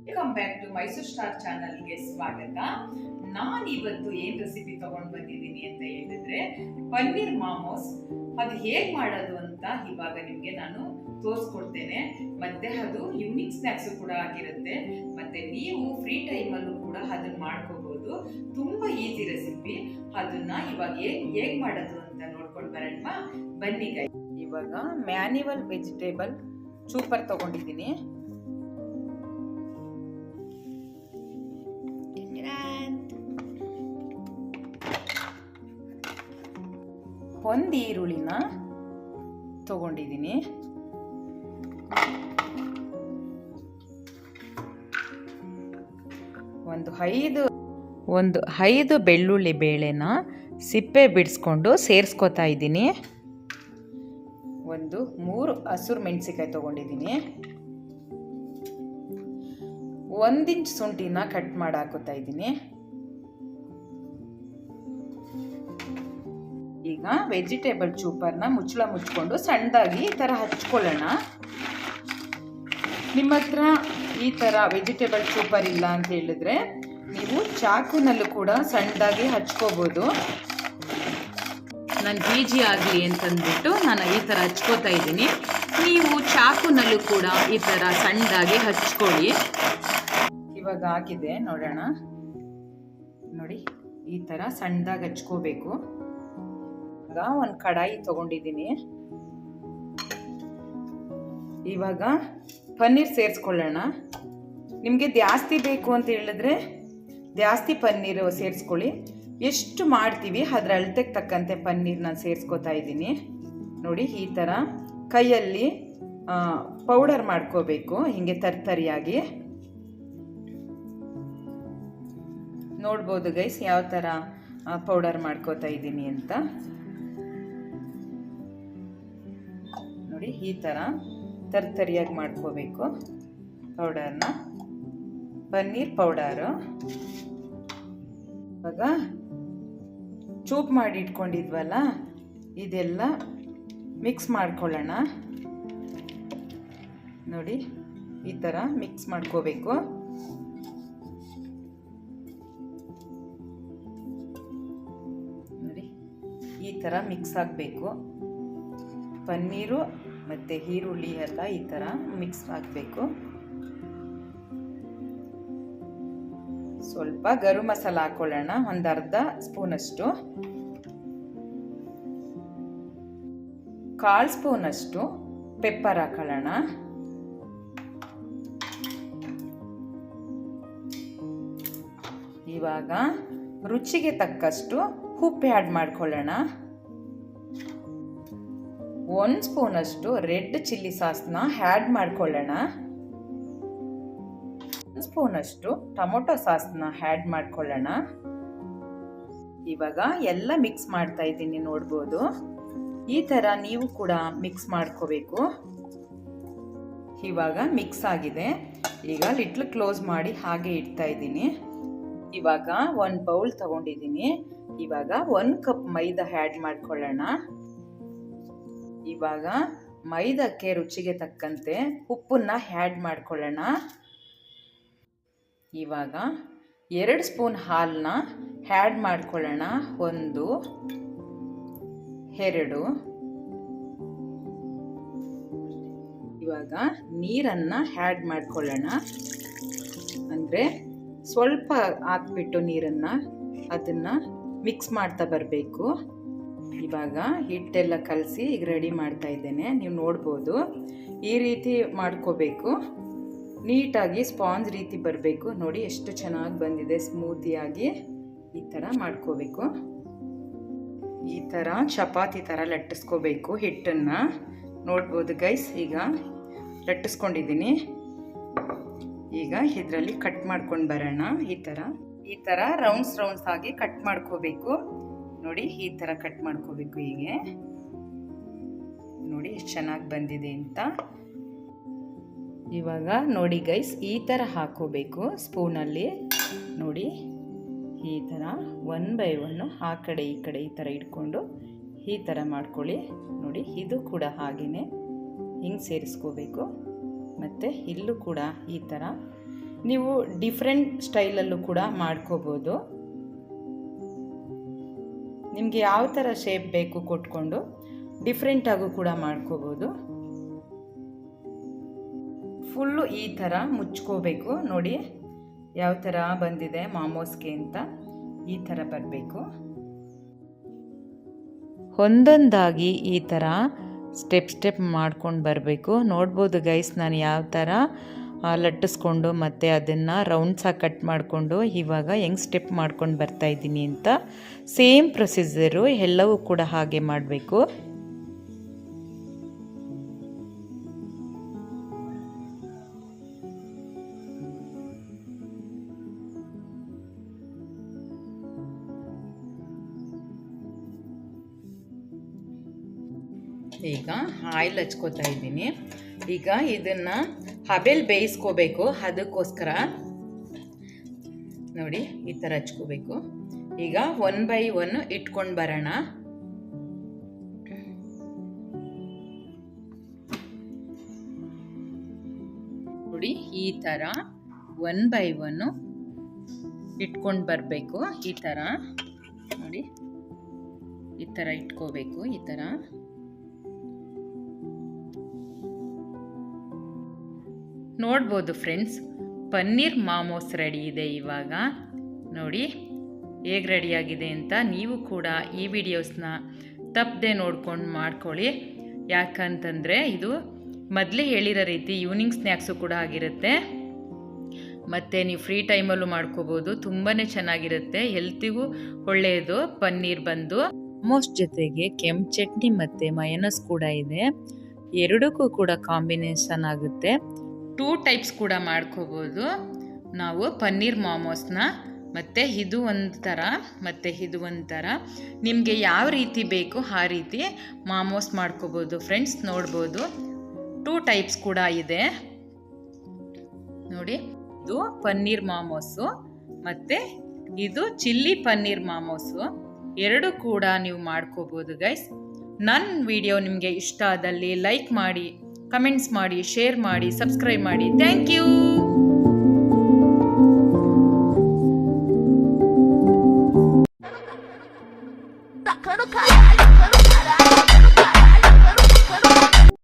Welcome back to Mysore star ಚಾನಲ್ಗೆ ಸ್ವಾಗತ. ನಾನು ಇವತ್ತು ಏನು ರೆಸಿಪಿ ತಗೊಂಡು ಬಂದಿದ್ದೀನಿ ಅಂತ ಹೇಳಿದ್ರೆ ಪನ್ನೀರ್ ಮಾಮೋಸ್. ಅದು ಹೇಗೆ ಮಾಡೋದು ಅಂತ ಇವಾಗ ನಿಮಗೆ ನಾನು ತೋರಿಸ್ಕೊಡ್ತೇನೆ. ಮತ್ತೆ ಅದು ಯೂನಿಕ್ ಸ್ನ್ಯಾಕ್ಸ್ ಕೂಡ ಆಗಿರುತ್ತೆ. ಮತ್ತೆ ನೀವು ಫ್ರೀ ಟೈಮಲ್ಲೂ ಕೂಡ ಅದನ್ನ ಮಾಡ್ಕೋಬಹುದು. ತುಂಬಾ ಈಸಿ ರೆಸಿಪಿ. ಅದನ್ನ ಇವಾಗ ಹೇಗೆ ಮಾಡೋದು ಅಂತ ನೋಡ್ಕೊಂಡು ಬರೋಣ ಬನ್ನಿ ಗೈ. ಇವಾಗ ಮ್ಯಾನ್ಯುವಲ್ ವೆಜಿಟೇಬಲ್ ಚೂಪರ್ ತಗೊಂಡಿದ್ದೀನಿ. ಒಂದು ಈರುಳ್ಳಿನ ತಗೊಂಡಿದ್ದೀನಿ. ಒಂದು ಐದು ಬೆಳ್ಳುಳ್ಳಿ ಬೇಳೆನ ಸಿಪ್ಪೆ ಬಿಡಿಸ್ಕೊಂಡು ಸೇರಿಸ್ಕೊತಾ ಇದ್ದೀನಿ. ಒಂದು 3 ಹಸಿರು ಮೆಣಸಿಕಾಯಿ ತಗೊಂಡಿದ್ದೀನಿ. 1 ಇಂಚ್ ಶುಂಠಿನ ಕಟ್ ಮಾಡಿ ಹಾಕೋತಾ ಇದ್ದೀನಿ. ಈಗ ವೆಜಿಟೇಬಲ್ ಚೂಪರ್ನ ಮುಚ್ಕೊಂಡು ಸಣ್ಣದಾಗಿ ಈ ಥರ ಹಚ್ಕೊಳ್ಳೋಣ. ನಿಮ್ಮ ಹತ್ರ ಈ ಥರ ವೆಜಿಟೇಬಲ್ ಚೂಪರ್ ಇಲ್ಲ ಅಂತ ಹೇಳಿದ್ರೆ ನೀವು ಚಾಕುನಲ್ಲೂ ಕೂಡ ಸಣ್ಣದಾಗಿ ಹಚ್ಕೋಬೋದು. ನಾನು ಈಜಿ ಆಗಲಿ ಅಂತಂದ್ಬಿಟ್ಟು ನಾನು ಈ ಥರ ಹಚ್ಕೋತಾ ಇದ್ದೀನಿ. ನೀವು ಚಾಕುನಲ್ಲೂ ಕೂಡ ಈ ಥರ ಸಣ್ಣದಾಗಿ ಹಚ್ಕೊಳ್ಳಿ. ಇವಾಗ ಆಗಿದೆ ನೋಡೋಣ. ನೋಡಿ, ಈ ಥರ ಸಣ್ಣದಾಗಿ ಹಚ್ಕೋಬೇಕು. ಈಗ ಒಂದು ಕಡಾಯಿ ತಗೊಂಡಿದ್ದೀನಿ. ಇವಾಗ ಪನ್ನೀರ್ ಸೇರಿಸ್ಕೊಳ್ಳೋಣ. ನಿಮಗೆ ಜಾಸ್ತಿ ಬೇಕು ಅಂತ ಹೇಳಿದ್ರೆ ಜಾಸ್ತಿ ಪನ್ನೀರ್ ಸೇರಿಸ್ಕೊಳ್ಳಿ. ಎಷ್ಟು ಮಾಡ್ತೀವಿ ಅದರ ಅಳತೆಗೆ ತಕ್ಕಂತೆ ಪನ್ನೀರ್ನ ಸೇರಿಸ್ಕೊತಾ ಇದ್ದೀನಿ. ನೋಡಿ, ಈ ಥರ ಕೈಯಲ್ಲಿ ಪೌಡರ್ ಮಾಡ್ಕೋಬೇಕು. ಹೀಗೆ ತರ್ತರಿಯಾಗಿ ನೋಡ್ಬೋದು ಗೈಸ್ ಯಾವ ಥರ ಪೌಡರ್ ಮಾಡ್ಕೋತಾ ಇದ್ದೀನಿ ಅಂತ. ನೋಡಿ, ಈ ಥರ ತರ್ತರಿಯಾಗಿ ಮಾಡ್ಕೋಬೇಕು ಪೌಡರ್ನ. ಪನ್ನೀರ್ ಪೌಡರು ಇವಾಗ ಚೂಪ್ ಮಾಡಿ ಇಟ್ಕೊಂಡಿದ್ವಲ್ಲ, ಇದೆಲ್ಲ ಮಿಕ್ಸ್ ಮಾಡ್ಕೊಳ್ಳೋಣ. ನೋಡಿ, ಈ ಥರ ಮಿಕ್ಸ್ ಮಾಡ್ಕೋಬೇಕು. ನೋಡಿ, ಈ ಥರ ಮಿಕ್ಸ್ ಆಗಬೇಕು. ಪನ್ನೀರು ಮತ್ತು ಈರುಳ್ಳಿ ಎಲ್ಲ ಈ ಥರ ಮಿಕ್ಸ್ ಆಗಬೇಕು. ಸ್ವಲ್ಪ ಗರಂ ಮಸಾಲ ಹಾಕೊಳ್ಳೋಣ, ಒಂದು ಅರ್ಧ ಸ್ಪೂನಷ್ಟು. 1/4 ಸ್ಪೂನಷ್ಟು ಪೆಪ್ಪರ್ ಹಾಕೊಳ್ಳೋಣ. ಇವಾಗ ರುಚಿಗೆ ತಕ್ಕಷ್ಟು ಉಪ್ಪು ಆ್ಯಡ್ ಮಾಡ್ಕೊಳ್ಳೋಣ. 1 ಸ್ಪೂನಷ್ಟು ರೆಡ್ ಚಿಲ್ಲಿ ಸಾಸ್ನ ಆ್ಯಡ್ ಮಾಡ್ಕೊಳ್ಳೋಣ. 1 ಸ್ಪೂನಷ್ಟು ಟೊಮೊಟೊ ಸಾಸ್ನ ಆ್ಯಡ್ ಮಾಡ್ಕೊಳ್ಳೋಣ. ಇವಾಗ ಎಲ್ಲ ಮಿಕ್ಸ್ ಮಾಡ್ತಾ ಇದ್ದೀನಿ, ನೋಡ್ಬೋದು. ಈ ಥರ ನೀವು ಕೂಡ ಮಿಕ್ಸ್ ಮಾಡ್ಕೋಬೇಕು. ಇವಾಗ ಮಿಕ್ಸ್ ಆಗಿದೆ. ಈಗ ಲಿಟ್ಲ್ ಕ್ಲೋಸ್ ಮಾಡಿ ಹಾಗೆ ಇಡ್ತಾ ಇದ್ದೀನಿ. ಇವಾಗ 1 ಬೌಲ್ ತಗೊಂಡಿದ್ದೀನಿ. ಇವಾಗ 1 ಕಪ್ ಮೈದಾ ಆ್ಯಡ್ ಮಾಡ್ಕೊಳ್ಳೋಣ. ಇವಾಗ ಮೈದಾಕ್ಕೆ ರುಚಿಗೆ ತಕ್ಕಂತೆ ಉಪ್ಪನ್ನ ಆ್ಯಡ್ ಮಾಡ್ಕೊಳ್ಳೋಣ. ಇವಾಗ 2 ಸ್ಪೂನ್ ಹಾಲನ್ನ ಆ್ಯಡ್ ಮಾಡ್ಕೊಳ್ಳೋಣ. 1 2. ಇವಾಗ ನೀರನ್ನು ಆ್ಯಡ್ ಮಾಡ್ಕೊಳ್ಳೋಣ. ಅಂದರೆ ಸ್ವಲ್ಪ ಹಾಕ್ಬಿಟ್ಟು ನೀರನ್ನು ಅದನ್ನು ಮಿಕ್ಸ್ ಮಾಡ್ತಾ ಬರಬೇಕು. ಇವಾಗ ಹಿಟ್ಟೆಲ್ಲ ಕಲಸಿ ಈಗ ರೆಡಿ ಮಾಡ್ತಾ ಇದ್ದೇನೆ. ನೀವು ನೋಡ್ಬೋದು, ಈ ರೀತಿ ಮಾಡ್ಕೋಬೇಕು. ನೀಟಾಗಿ ಸ್ಪಾಂಜ್ ರೀತಿ ಬರಬೇಕು. ನೋಡಿ ಎಷ್ಟು ಚೆನ್ನಾಗಿ ಬಂದಿದೆ, ಸ್ಮೂತಿಯಾಗಿ. ಈ ಥರ ಮಾಡ್ಕೋಬೇಕು. ಈ ಥರ ಚಪಾತಿ ಥರ ಲಟ್ಟಿಸ್ಕೋಬೇಕು ಹಿಟ್ಟನ್ನು. ನೋಡ್ಬೋದು ಗೈಸ್, ಈಗ ಲಟ್ಟಿಸ್ಕೊಂಡಿದ್ದೀನಿ. ಈಗ ಇದರಲ್ಲಿ ಕಟ್ ಮಾಡ್ಕೊಂಡು ಬರೋಣ. ಈ ಥರ ರೌಂಡ್ಸ್ ಆಗಿ ಕಟ್ ಮಾಡ್ಕೋಬೇಕು. ನೋಡಿ, ಈ ಥರ ಕಟ್ ಮಾಡ್ಕೋಬೇಕು. ಹೀಗೆ ನೋಡಿ ಎಷ್ಟು ಚೆನ್ನಾಗಿ ಬಂದಿದೆ ಅಂತ. ಇವಾಗ ನೋಡಿ ಗೈಸ್, ಈ ಥರ ಹಾಕೋಬೇಕು ಸ್ಪೂನಲ್ಲಿ. ನೋಡಿ, ಈ ಥರ 1 ಬೈ 1 ಆ ಕಡೆ ಈ ಕಡೆ ಈ ಥರ ಇಟ್ಕೊಂಡು ಈ ಥರ ಮಾಡ್ಕೊಳ್ಳಿ. ನೋಡಿ, ಇದು ಕೂಡ ಹಾಗೆಯೇ ಹಿಂಗೆ ಸೇರಿಸ್ಕೋಬೇಕು. ಮತ್ತು ಇಲ್ಲೂ ಕೂಡ ಈ ಥರ ನೀವು ಡಿಫ್ರೆಂಟ್ ಸ್ಟೈಲಲ್ಲೂ ಕೂಡ ಮಾಡ್ಕೋಬೋದು. ನಿಮಗೆ ಯಾವ ಥರ ಶೇಪ್ ಬೇಕು ಕೊಟ್ಕೊಂಡು ಡಿಫ್ರೆಂಟಾಗೂ ಕೂಡ ಮಾಡ್ಕೋಬೋದು. ಫುಲ್ಲು ಈ ಥರ ಮುಚ್ಕೋಬೇಕು. ನೋಡಿ ಯಾವ ಥರ ಬಂದಿದೆ ಮಾಮೋಸ್ಗೆ ಅಂತ. ಈ ಥರ ಬರಬೇಕು. ಒಂದೊಂದಾಗಿ ಈ ಥರ ಸ್ಟೆಪ್ ಮಾಡ್ಕೊಂಡು ಬರಬೇಕು. ನೋಡ್ಬೋದು ಗೈಸ್, ನಾನು ಯಾವ ಥರ ಲಟ್ಟಿಸ್ಕೊಂಡು ಮತ್ತು ಅದನ್ನು ರೌಂಡ್ಸಾಗಿ ಕಟ್ ಮಾಡಿಕೊಂಡು ಇವಾಗ ಹೆಂಗೆ ಸ್ಟೆಪ್ ಮಾಡ್ಕೊಂಡು ಬರ್ತಾಯಿದ್ದೀನಿ ಅಂತ. ಸೇಮ್ ಪ್ರೊಸೀಜರು ಎಲ್ಲವೂ ಕೂಡ ಹಾಗೆ ಮಾಡಬೇಕು. ಈಗ ಆಯಿಲ್ ಹಚ್ಕೋತಾ ಇದ್ದೀನಿ. ಈಗ ಇದನ್ನು ಹಬೆಲ್ ಬೇಯಿಸ್ಕೋಬೇಕು. ಅದಕ್ಕೋಸ್ಕರ ನೋಡಿ ಈ ಥರ ಹಚ್ಕೋಬೇಕು. ಈಗ 1 by 1 ಇಟ್ಕೊಂಡು ಬರೋಣ. ನೋಡಿ ಈ ಥರ 1 by 1 ಇಟ್ಕೊಂಡು ಬರಬೇಕು. ಈ ಥರ ನೋಡಿ ಈ ಥರ ಇಟ್ಕೋಬೇಕು. ಈ ಥರ ನೋಡ್ಬೋದು ಫ್ರೆಂಡ್ಸ್, ಪನ್ನೀರ್ ಮಾಮೋಸ್ ರೆಡಿ ಇದೆ. ಇವಾಗ ನೋಡಿ ಹೇಗೆ ರೆಡಿಯಾಗಿದೆ ಅಂತ. ನೀವು ಕೂಡ ಈ ವಿಡಿಯೋಸ್ನ ತಪ್ಪದೆ ನೋಡ್ಕೊಂಡು ಮಾಡ್ಕೊಳ್ಳಿ. ಯಾಕಂತಂದರೆ ಇದು ಮೊದಲೇ ಹೇಳಿರೋ ರೀತಿ ಈವ್ನಿಂಗ್ ಸ್ನ್ಯಾಕ್ಸು ಕೂಡ ಆಗಿರುತ್ತೆ, ಮತ್ತು ನೀವು ಫ್ರೀ ಟೈಮಲ್ಲೂ ಮಾಡ್ಕೋಬೋದು. ತುಂಬಾ ಚೆನ್ನಾಗಿರುತ್ತೆ, ಹೆಲ್ತಿಗೂ ಒಳ್ಳೆಯದು. ಪನ್ನೀರ್ ಬಂದು ಮೋಮೋಸ್ ಜೊತೆಗೆ ಕೆಂಪು ಚಟ್ನಿ ಮತ್ತು ಮಯೋನಸ್ ಕೂಡ ಇದೆ. ಎರಡಕ್ಕೂ ಕೂಡ ಕಾಂಬಿನೇಷನ್ ಆಗುತ್ತೆ. 2 ಟೈಪ್ಸ್ ಕೂಡ ಮಾಡ್ಕೋಬೋದು ನಾವು ಪನ್ನೀರ್ ಮಾಮೋಸ್ನ. ಮತ್ತು ಇದು ಒಂಥರ ಮತ್ತು ಇದು ಒಂಥರ. ನಿಮಗೆ ಯಾವ ರೀತಿ ಬೇಕು ಆ ರೀತಿ ಮಾಮೋಸ್ ಮಾಡ್ಕೋಬೋದು ಫ್ರೆಂಡ್ಸ್. ನೋಡ್ಬೋದು 2 ಟೈಪ್ಸ್ ಕೂಡ ಇದೆ ನೋಡಿ. ಇದು ಪನ್ನೀರ್ ಮಾಮೋಸು ಮತ್ತು ಇದು ಚಿಲ್ಲಿ ಪನ್ನೀರ್ ಮಾಮೋಸು. ಎರಡು ಕೂಡ ನೀವು ಮಾಡ್ಕೋಬೋದು ಗೈಸ್. ನನ್ನ ವಿಡಿಯೋ ನಿಮಗೆ ಇಷ್ಟ ಆದಲ್ಲಿ ಲೈಕ್ ಮಾಡಿ, ಕಮೆಂಟ್ಸ್ ಮಾಡಿ, ಶೇರ್ ಮಾಡಿ, ಸಬ್ಸ್ಕ್ರೈಬ್ ಮಾಡಿ. Thank you.